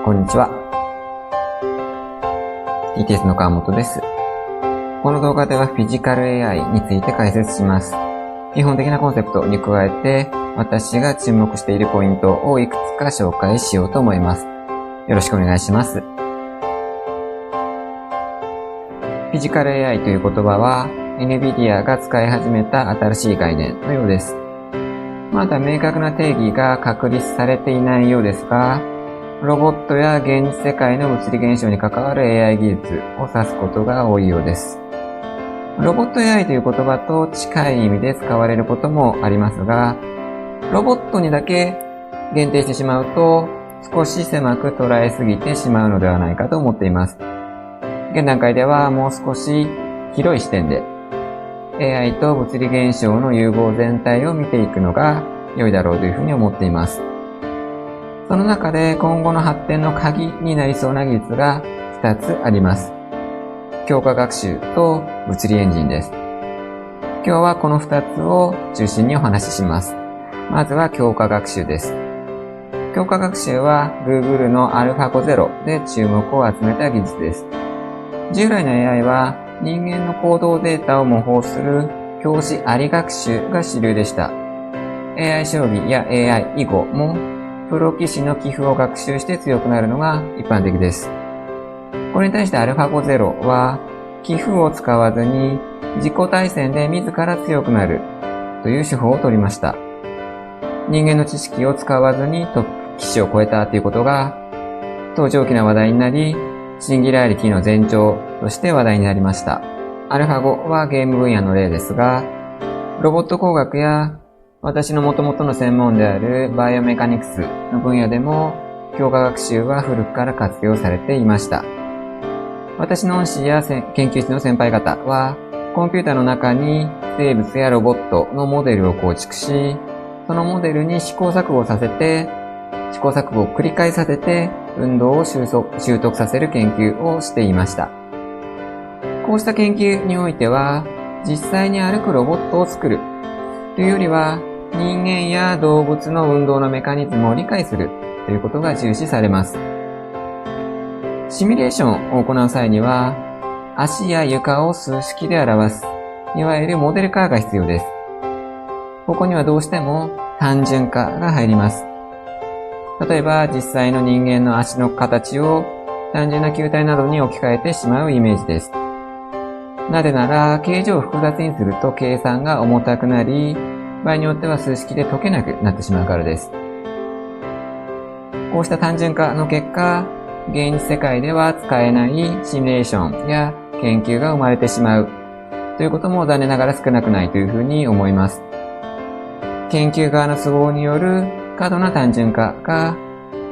こんにちは。TTS の川本です。この動画ではフィジカル AI について解説します。基本的なコンセプトに加えて、私が注目しているポイントをいくつか紹介しようと思います。よろしくお願いします。フィジカル AI という言葉は、NVIDIA が使い始めた新しい概念のようです。まだ明確な定義が確立されていないようですが、ロボットや現実世界の物理現象に関わる AI 技術を指すことが多いようです。ロボット AI という言葉と近い意味で使われることもありますが、ロボットにだけ限定してしまうと少し狭く捉えすぎてしまうのではないかと思っています。現段階ではもう少し広い視点でAI と物理現象の融合全体を見ていくのが良いだろうというふうに思っています。その中で今後の発展の鍵になりそうな技術が2つあります。強化学習と物理エンジンです。今日はこの2つを中心にお話しします。まずは強化学習です。強化学習は Google の AlphaGo Zero で注目を集めた技術です。従来の AI は人間の行動データを模倣する教師あり学習が主流でした。AI 将棋や AI 囲碁もプロ棋士の棋譜を学習して強くなるのが一般的です。これに対して AlphaGo Zero は棋譜を使わずに自己対戦で自ら強くなるという手法を取りました。人間の知識を使わずにトップ棋士を超えたということが当時大きな話題になり、シンギュラリティの前兆として話題になりました。アルファ5はゲーム分野の例ですが、ロボット工学や私の元々の専門であるバイオメカニクスの分野でも強化学習は古くから活用されていました。私の恩師や研究室の先輩方はコンピューターの中に生物やロボットのモデルを構築し、そのモデルに試行錯誤を繰り返させて運動を習得させる研究をしていました。こうした研究においては、実際に歩くロボットを作るというよりは、人間や動物の運動のメカニズムを理解するということが重視されます。シミュレーションを行う際には、足や床を数式で表す、いわゆるモデル化が必要です。ここにはどうしても単純化が入ります。例えば実際の人間の足の形を単純な球体などに置き換えてしまうイメージです。なぜなら形状を複雑にすると計算が重たくなり、場合によっては数式で解けなくなってしまうからです。こうした単純化の結果、現実世界では使えないシミュレーションや研究が生まれてしまうということも残念ながら少なくないというふうに思います。研究側の都合による過度な単純化が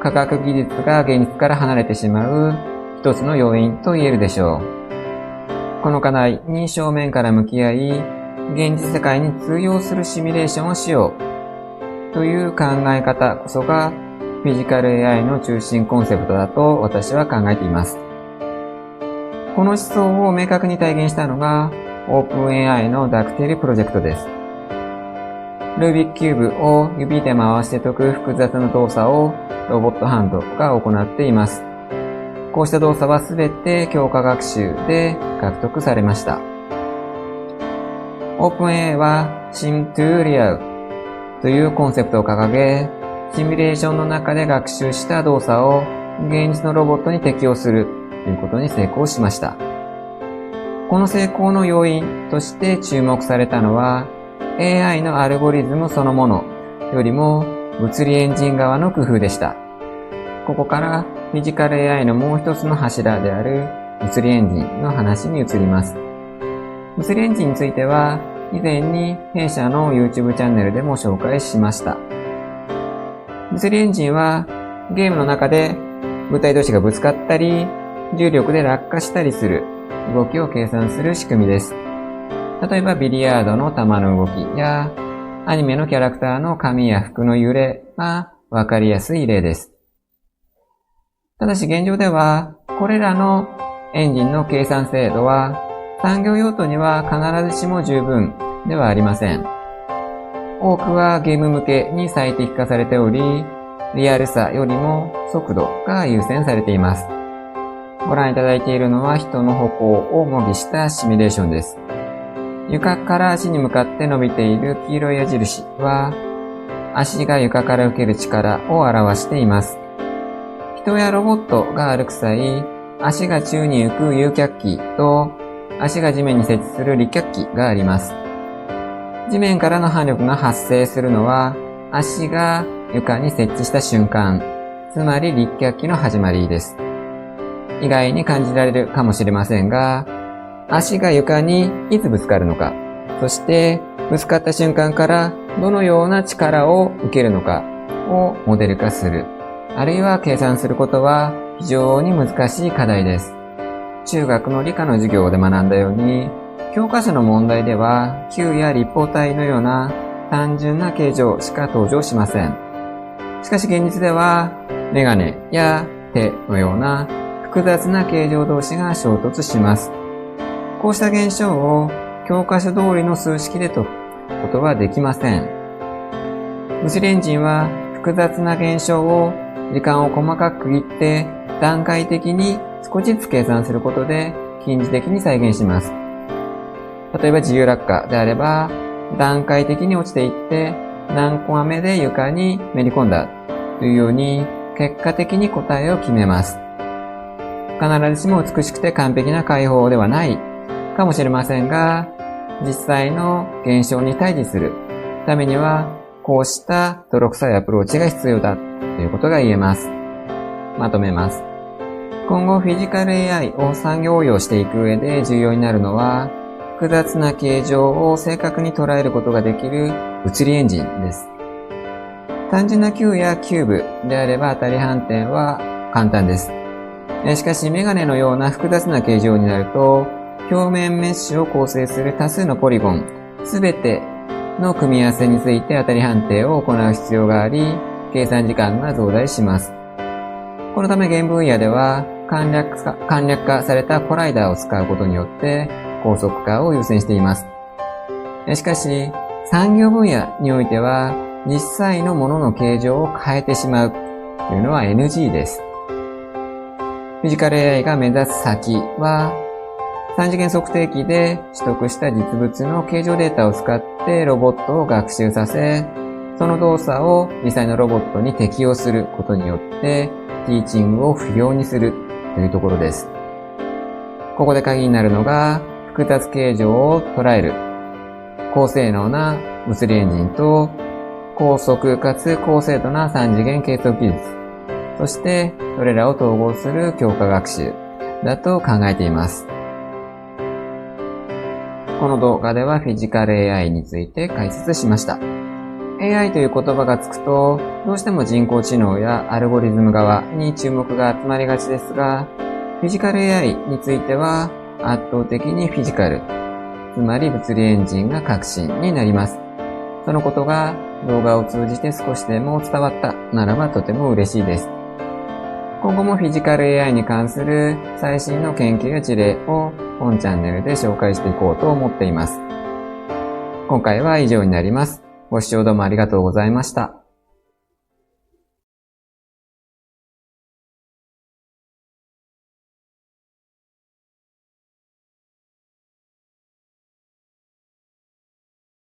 科学技術が現実から離れてしまう一つの要因と言えるでしょう。この課題に正面から向き合い、現実世界に通用するシミュレーションをしようという考え方こそがフィジカル AI の中心コンセプトだと私は考えています。この思想を明確に体現したのが OpenAI のダクテルプロジェクトです。ルービックキューブを指で回して解く複雑な動作をロボットハンドが行っています。こうした動作はすべて強化学習で獲得されました。OpenAI は Sim to Real というコンセプトを掲げ、シミュレーションの中で学習した動作を現実のロボットに適用するということに成功しました。この成功の要因として注目されたのは、AI のアルゴリズムそのものよりも物理エンジン側の工夫でした。ここからフィジカル AI のもう一つの柱である物理エンジンの話に移ります。物理エンジンについては以前に弊社の YouTube チャンネルでも紹介しました。物理エンジンはゲームの中で物体同士がぶつかったり重力で落下したりする動きを計算する仕組みです。例えばビリヤードの球の動きやアニメのキャラクターの髪や服の揺れがわかりやすい例です。ただし現状ではこれらのエンジンの計算精度は産業用途には必ずしも十分ではありません。多くはゲーム向けに最適化されており、リアルさよりも速度が優先されています。ご覧いただいているのは人の歩行を模擬したシミュレーションです。床から足に向かって伸びている黄色い矢印は、足が床から受ける力を表しています。人やロボットが歩く際、足が宙に浮く有脚器と足が地面に設置する離脚器があります。地面からの反力が発生するのは足が床に設置した瞬間、つまり離脚器の始まりです。意外に感じられるかもしれませんが、足が床にいつぶつかるのか、そしてぶつかった瞬間からどのような力を受けるのかをモデル化する、あるいは計算することは非常に難しい課題です。中学の理科の授業で学んだように、教科書の問題では球や立方体のような単純な形状しか登場しません。しかし現実ではメガネや手のような複雑な形状同士が衝突します。こうした現象を教科書通りの数式で解くことはできません。物理エンジンは複雑な現象を時間を細かく区切って段階的に少しずつ計算することで近似的に再現します。例えば自由落下であれば段階的に落ちていって何コマ目で床にめり込んだというように結果的に答えを決めます。必ずしも美しくて完璧な解法ではないかもしれませんが、実際の現象に対峙するためにはこうした泥臭いアプローチが必要だということが言えます。まとめます。今後フィジカル AI を産業応用していく上で重要になるのは、複雑な形状を正確に捉えることができる物理エンジンです。単純な球やキューブであれば当たり判定は簡単です。しかしメガネのような複雑な形状になると、表面メッシュを構成する多数のポリゴンすべての組み合わせについて当たり判定を行う必要があり、計算時間が増大します。このため現分野では簡略化されたコライダーを使うことによって高速化を優先しています。しかし産業分野においては実際のものの形状を変えてしまうというのは NG です。フィジカル AI が目指す先は、3次元測定器で取得した実物の形状データを使ってロボットを学習させ、その動作を実際のロボットに適用することによって、ティーチングを不要にするというところです。ここで鍵になるのが、複雑形状を捉える、高性能な物理エンジンと、高速かつ高精度な3次元計測技術、そしてそれらを統合する強化学習だと考えています。この動画ではフィジカル AI について解説しました。AI という言葉がつくと、どうしても人工知能やアルゴリズム側に注目が集まりがちですが、フィジカル AI については圧倒的にフィジカル、つまり物理エンジンが核心になります。そのことが動画を通じて少しでも伝わったならばとても嬉しいです。今後もフィジカル AI に関する最新の研究や事例を本チャンネルで紹介していこうと思っています。今回は以上になります。ご視聴どうもありがとうございました。